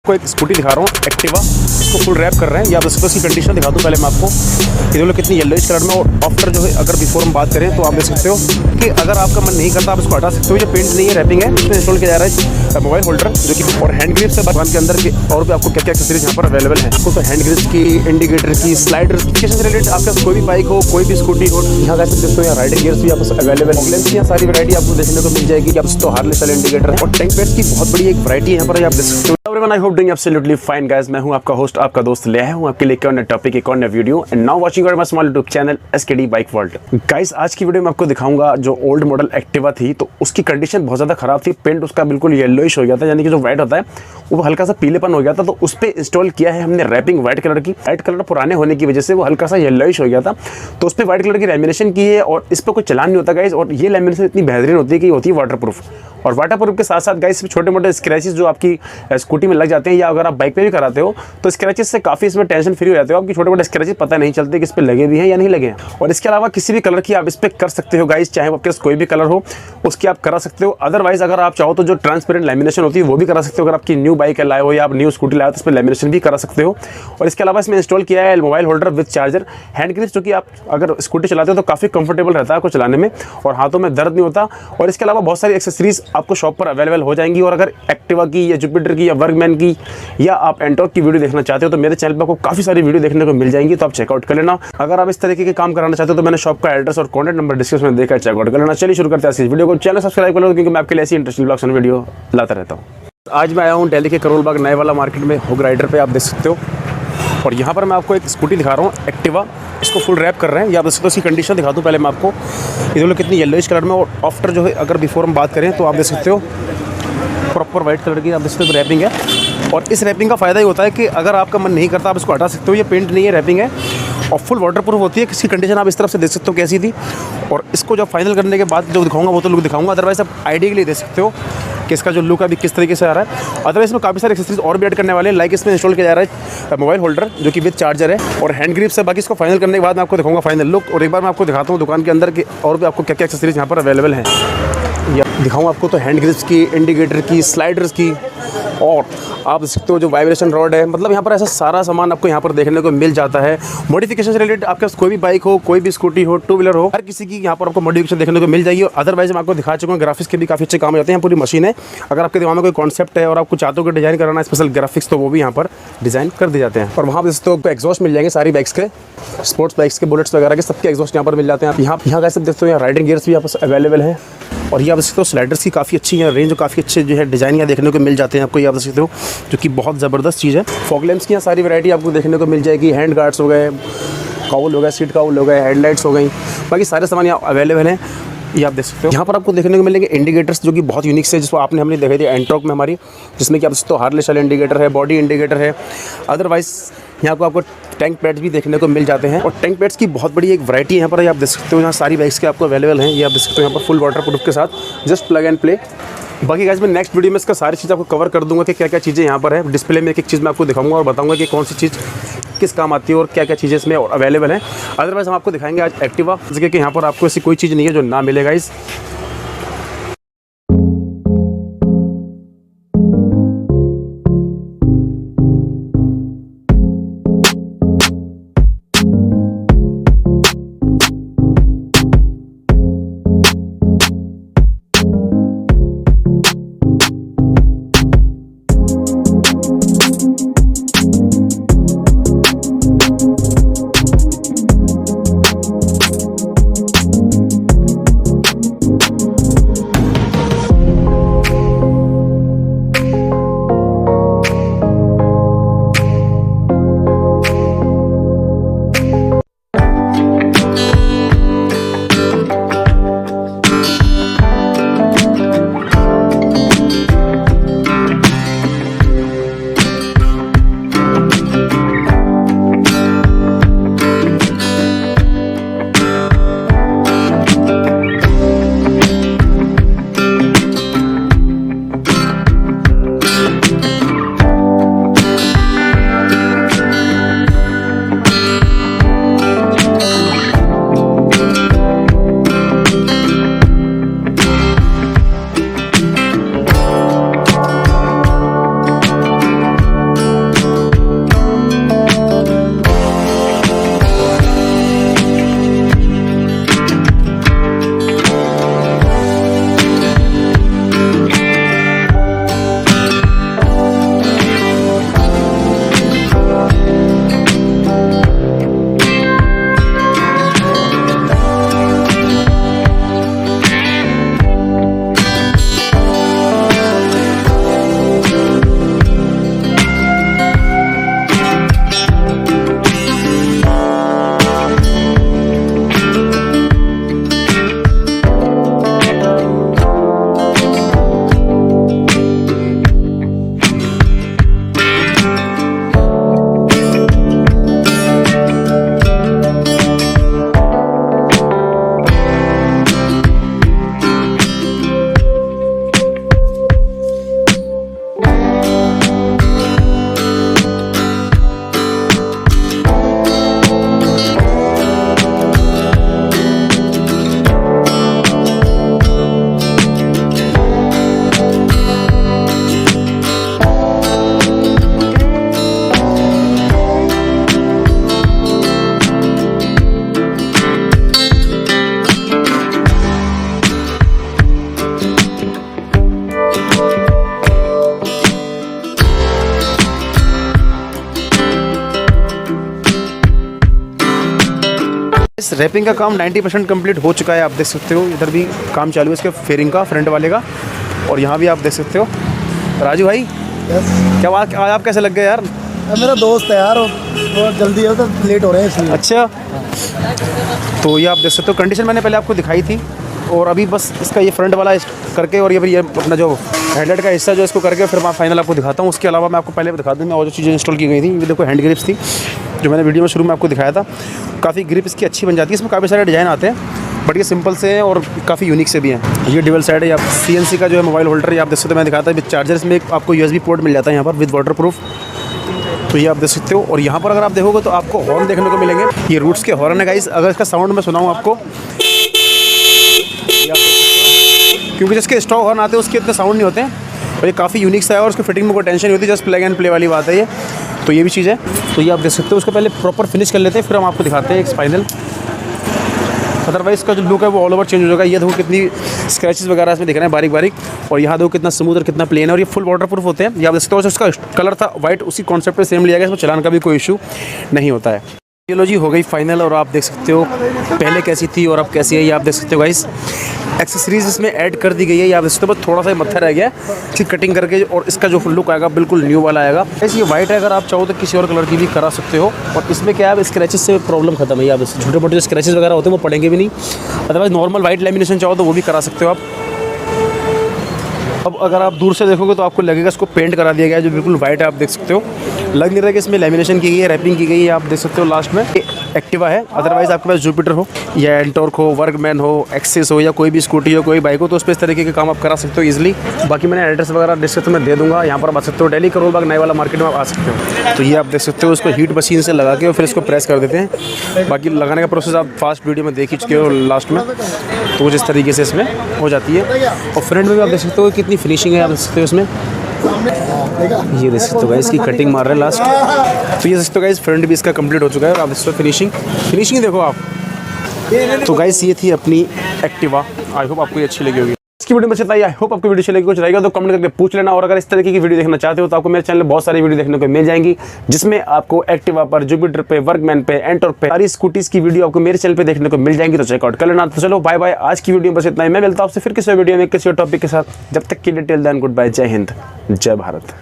को एक स्कूटी दिखा रहा हूँ एक्टिवा, इसको फुल रैप कर रहे हैं। या बस इसकी कंडीशन दिखा दूँ पहले मैं आपको। ये देखो कितनी येलोइश कलर में, और आफ्टर जो है अगर बिफोर हम बात करें तो आप देख सकते हो कि अगर आपका मन नहीं करता आप इसको हटा सकते हो। ये पेंट नहीं है, रैपिंग है। इसमें इंस्टॉल किया जा रहा है मोबाइल होल्डर जो कि और हैंड ग्रिप्स है दुकान के अंदर के। और भी आपको क्या क्या एक्सेसरीज यहाँ पर अवेलेबल है। तो हैंड ग्रिप्स की, इंडिकेटर की, स्लाइडर से रिलेटेड आपका कोई भी बाइक हो, कोई भी स्कूटी हो, यहाँ का सकते हो। यहाँ राइडिंग गियर्स भी आपको अवेलेबल है। की यहाँ सारी वैरायटी आपको देखने को मिल जाएगी। आप तो हार्लेस वाले इंडिकेटर और टैंक पैड्स की बहुत बड़ी एक वैरायटी यहाँ पर आप देख सकते हो। I hope doing absolutely fine guys. मैं हूं आपका होस्ट, आपका दोस्त ले आया हूं आपके लिए एक और नया टॉपिक, एक और नया video. And now watching my small YouTube channel SKD bike world. Guys आज की वीडियो में आपको दिखाऊंगा जो ओल्ड मॉडल एक्टिवा थी तो उसकी कंडीशन बहुत ज़्यादा खराब थी। पेंट उसका बिल्कुल येलोइश हो गया था, यानी कि जो व्हाइट होता है वो हल्का सा पीलेपन हो गया था। तो उस पर इंस्टॉल किया है हमने रैपिंग व्हाइट कलर की। व्हाइट कलर पुराने होने की वजह से वो हल्का सा येलोइश हो गया था, तो उस पर व्हाइट कलर की लैमिनेशन की है। और इस पर कोई चलान नहीं होता गाइस। और ये लैमिनेशन इतनी बेहतरीन होती है कि होती है वाटर प्रूफ। और वाटर प्रूफ के साथ साथ गाइस छोटे मोटे स्क्रैचेस जो आपकी स्कूटी में लग जाते हैं, या अगर आप बाइक पे भी कराते हो तो स्क्रैचेस से काफ़ी इसमें टेंशन फ्री हो जाते हो। आपकी छोटे मोटे स्क्रैचेस पता नहीं चलते कि इस पर लगे भी हैं या नहीं लगे हैं। और इसके अलावा किसी भी कलर की आप इस पर कर सकते हो गाइस, चाहे आपके पास कोई भी कलर हो उसकी आप करा सकते हो। अदरवाइज अगर आप चाहो तो जो ट्रांसपेरेंट लैमिनेशन होती है वो भी करा सकते हो। अगर आपकी न्यू बाइक लाए हो या आप न्यू स्कूटी लाए हो तो इस पर लैमिनेशन भी करा सकते हो। और इसके अलावा इसमें इंस्टॉल किया है mobile holder with charger, hand grips, जो कि आप अगर स्कूटी चलाते हो तो काफ़ी कंफर्टेबल रहता है आपको चलाने में और हाथों में दर्द नहीं होता। और इसके अलावा बहुत सारी एक्सेसरीज आपको शॉप पर अवेलेबल हो जाएंगी। और अगर एक्टिवा की या जुपिटर की या वर्कमैन की या आप एंटॉर्क की वीडियो देखना चाहते हो तो मेरे चैनल पर आपको काफ़ी सारी वीडियो देखने को मिल जाएंगी, तो आप चेकआउट कर लेना। अगर आप इस तरीके के काम कराना चाहते हो तो मैंने शॉप का एड्रेस और कॉन्टैक्ट नंबर डिस्क्रिप्शन में देकर चेकआउट कर लेना। चलिए शुरू करते हैं इस वीडियो को। चैनल सब्सक्राइब कर लो क्योंकि मैं आपके लिए ऐसी इंटरेस्टिंग ब्लॉग्स और वीडियो लाता रहता हूँ। आज मैं आया हूँ दिल्ली के करोल बाग नाईवाला मार्केट में, हुक राइडर पे आप देख सकते हो। और यहाँ पर मैं आपको एक स्कूटी दिखा रहा हूँ एक्टिवा, इसको फुल रैप कर रहे हैं। या आप इसकी कंडीशन दिखा दूँ पहले मैं आपको। ये देखो कितनी येलोइश कलर में, और आफ्टर जो है अगर बिफोर हम बात करें तो आप देख सकते हो प्रॉपर वाइट कलर की आप देख सकते हो रैपिंग है। और इस रैपिंग का फ़ायदा ये होता है कि अगर आपका मन नहीं करता आप इसको हटा सकते हो। ये पेंट नहीं है, रैपिंग है और फुल वाटर प्रूफ होती है। इसकी कंडीशन आप इस तरफ से देख सकते हो कैसी थी। और इसको जब फाइनल करने के बाद जो दिखाऊंगा वो तो लुक दिखाऊंगा, अदरवाइज आप आइडिया के लिए देख सकते हो कि इसका जो लुक अभी किस तरीके से आ रहा है। अदरवाइज इसमें काफ़ी सारे एक्सेसरीज और भी ऐड करने वाले हैं। लाइक इसमें इंस्टॉल किया जा रहा है मोबाइल होल्डर जो कि विद चार्जर है और हैंड ग्रिप्स है। बाकी इसको फाइनल करने के बाद मैं आपको दिखाऊंगा फाइनल लुक। और एक बार मैं आपको दिखाता हूँ दुकान के अंदर के और भी आपको क्या क्या एक्सेसरीज यहाँ पर अवेलेबल हैं। या दिखाऊँ आपको तो हैंड ग्रिप्स की, इंडिकेटर की, स्लाइडर्स की, और आप देख सकते हो जो वाइब्रेशन रॉड है। मतलब यहाँ पर ऐसा सारा सामान आपको यहाँ पर देखने को मिल जाता है। मॉडिफिकेशन से रिलेटेड आपके पास कोई भी बाइक हो, कोई भी स्कूटी हो, टू व्हीलर हो, हर किसी की यहाँ पर आपको मॉडिफिकेशन देखने को मिल जाएगी। और अदरवाइज मैं आपको दिखा चुका हूँ ग्राफिक्स के भी काफ़ी अच्छे काम हो जाते हैं। पूरी मशीन है, अगर आपके दिमाग में कोई कॉन्सेप्ट है और आपको चाहते हो कि डिजाइन कराना स्पेशल ग्राफिक्स तो वो भी यहाँ पर डिजाइन कर दिए जाते हैं। और वहाँ पर दोस्तों आपको एग्जॉस्ट मिल जाएंगे सारी बाइक्स के, स्पोर्ट्स बाइक्स के, बुलेट्स वगैरह के, सबके एग्जॉस्ट यहाँ पर मिल जाते हैं। आप यहाँ का सब देखते हो, यहाँ राइडिंग गियर्स भी यहाँ पर अवेलेबल है। और ये आप देख सकते हो स्लाइडर्स की काफ़ी अच्छी है रेंज, काफ़ी अच्छे जो है डिज़ाइन यहाँ देखने को मिल जाते हैं आपको। ये आप देख सकते हो जो कि बहुत ज़बरदस्त चीज़ है। फॉग लैंप्स की यहाँ सारी वैरायटी आपको देखने को मिल जाएगी। हैंड गार्ड्स हो गए, काउल हो गए, सीट काउल हो गए, हेडलाइट्स हो गई, बाकी सारे सामान यहाँ अवेलेबल हैं। ये आप देख सकते हो। यहाँ पर आपको देखने को मिलेंगे इंडिकेटर्स जो कि बहुत यूनिक से, जिसको आपने हमने देखा थी एंटॉर्क में हमारी, जिसमें कि आप देख सकते हो हार्लेस वाले इंडिकेटर है, बॉडी इंडिकेटर है। अदरवाइज यहाँ को आपको टैंक पैड्स भी देखने को मिल जाते हैं। और टैंक पैड्स की बहुत बड़ी एक वैरायटी यहाँ पर आप देख सकते हो। यहाँ सारी बाइक्स के आपको अवेलेबल हैं। ये आप देख सकते हो यहाँ पर फुल वाटर प्रूफ के साथ, जस्ट प्लग एंड प्ले। बाकी गाइस मैं नेक्स्ट वीडियो में इसका सारी चीज़ आपको कवर कर दूंगा कि क्या क्या चीज़ें यहाँ पर है। डिस्प्ले में एक एक चीज़ मैं आपको दिखाऊंगा और बताऊंगा कि कौन सी चीज़ किस काम आती है और क्या क्या चीज़ें इसमें अवेलेबल हैं। अदरवाइज हम आपको दिखाएंगे आज एक्टिवा, जैसे कि यहाँ पर आपको ऐसी कोई चीज़ नहीं है जो ना मिलेगा इस। रैपिंग का काम 90% कंप्लीट हो चुका है, आप देख सकते हो। इधर भी काम चालू है इसके फेयरिंग का, फ्रंट वाले का। और यहाँ भी आप देख सकते हो। राजू भाई क्या बात, आज आप कैसे लग गए यार? मेरा दोस्त है यार, बहुत जल्दी है तो लेट हो रहे हैं इसलिए। अच्छा, तो ये आप देख सकते हो कंडीशन मैंने पहले आपको दिखाई थी। और अभी बस इसका ये फ्रंट वाला करके और ये अपना जो हेडलाइट का हिस्सा जो इसको करके फिर मैं फाइनल आपको दिखाता हूँ। उसके अलावा मैं आपको पहले दिखा दूँगा और जो चीज़ें इंस्टॉल की गई थी। ये देखो हैंड ग्रिप्स थी जो मैंने वीडियो में शुरू में आपको दिखाया था। काफ़ी ग्रिप इसकी अच्छी बन जाती है। इसमें काफ़ी सारे डिज़ाइन आते हैं बट ये सिंपल से हैं और काफ़ी यूनिक से भी हैं। ये डबल साइड है। आप CNC का जो है मोबाइल होल्डर ये आप देख सकते हो, मैं दिखाता है विद चार्जर। इसमें आपको USB पोर्ट मिल जाता है यहाँ पर विद वाटर प्रूफ, तो ये आप देख सकते हो। और यहाँ पर अगर आप देखोगे तो आपको हॉर्न देखने को मिलेंगे। ये रूट्स के हॉर्न है गाइस। अगर इसका साउंड मैं सुनाऊँ आपको, क्योंकि जिसके स्टॉक हॉर्न आते हैं उसके इतने साउंड नहीं होते हैं और ये काफ़ी यूनिक सा है और उसकी फिटिंग में कोई टेंशन नहीं होती, जस्ट प्लग एंड प्ले वाली बात है ये। तो ये भी चीज़ है। तो ये आप देख सकते हो। उसको पहले प्रॉपर फिनिश कर लेते हैं फिर हम आपको दिखाते हैं एक फाइनल। अदरवाइज इसका जो लुक है वो ऑल ओवर चेंज हो जाएगा। ये देखो कितनी स्क्रैचेस वगैरह इसमें दिख रहे हैं बारीक बारीक, और यहाँ देखो कितना स्मूथ और कितना प्लेन है। और ये फुल वाटर प्रूफ होते हैं। ये आप देख सकते हो। उसका कलर था वाइट, उसी कॉन्सेप्ट पे सेम लिया गया। इसमें चलान का भी कोई इशू नहीं होता है। ये लो जी, हो गई फाइनल। और आप देख सकते हो पहले कैसी थी और अब कैसी है, ये आप देख सकते हो गाइस। एक्सेसरीज इसमें ऐड कर दी गई है। ये आप देख सकते हो, बस थोड़ा सा मत्था रह गया है इसकी कटिंग करके, और इसका जो लुक आएगा बिल्कुल न्यू वाला आएगा। ऐसे ये वाइट है, अगर आप चाहो तो किसी और कलर की भी करा सकते हो। और इसमें क्या है, स्क्रैचेस से प्रॉब्लम खत्म है। आप छोटे मोटे जो स्क्रैचेस वगैरह होते हैं वो पड़ेंगे भी नहीं। अदरवाइज नॉर्मल वाइट लेमिनेशन चाहो तो वो भी करा सकते हो आप। अब अगर आप दूर से देखोगे तो आपको लगेगा इसको पेंट करा दिया गया है, जो बिल्कुल वाइट है। आप देख सकते हो, लग नहीं रहा है कि इसमें लेमिनेशन की गई है, रैपिंग की गई है। आप देख सकते हो लास्ट में एक्टिवा है। अदरवाइज आपके पास जुपिटर हो या एंटॉर्क हो, वर्कमैन हो, एक्सेस हो, या कोई भी स्कूटी हो, कोई बाइक हो, तो उस पर इस तरीके के काम आप करा सकते हो इजीली। बाकी मैंने एड्रेस वगैरह डिस्क्रिप्शन में दे दूंगा। यहाँ पर आप आ सकते हो, दिल्ली करोल बाग नाईवाला मार्केट में आप आ सकते हो। तो ये आप देख सकते हो, इसको हीट मशीन से लगा के और फिर इसको प्रेस कर देते हैं। बाकी लगाने का प्रोसेस आप फास्ट वीडियो में देख ही चुके हो लास्ट में। तो जिस तरीके से इसमें हो जाती है। और फ्रंट में भी आप देख सकते हो कितनी फिनिशिंग है, आप देख सकते हो इसमें। ये देख सकते हो गाइस, इसकी कटिंग मार रहे हैं लास्ट। तो ये देख सकते हो गाइस, फ्रंट भी इसका कंप्लीट हो चुका है। और आप देख सकते हो फिनिशिंग देखो आप। तो गाइस ये थी अपनी एक्टिवा। आई होप आपको ये अच्छी लगी होगी। इसकी वीडियो में इतना ही। आई होप आपको वीडियो अच्छी लगी। कुछ रहेगा तो कमेंट करके पूछ लेना। और अगर इस तरीके की वीडियो देखना चाहते हो तो आपको मेरे चैनल में बहुत सारी वीडियो देखने को मिल जाएंगी, जिसमें आपको एक्टिवा पर, जुपिटर पे, वर्कमैन पे, एंटॉर्क पे, सारी स्कूटीज की वीडियो आपको मेरे चैनल पे देखने को मिल जाएंगी। तो चेकआउट कर लेना। तो चलो बाय बाय। आज की वीडियो में बस इतना ही। मैं मिलता हूं आपसे फिर किसी वीडियो में किसी और टॉपिक के साथ। जब तक के लिए टिल देन गुड बाय। जय हिंद, जय भारत।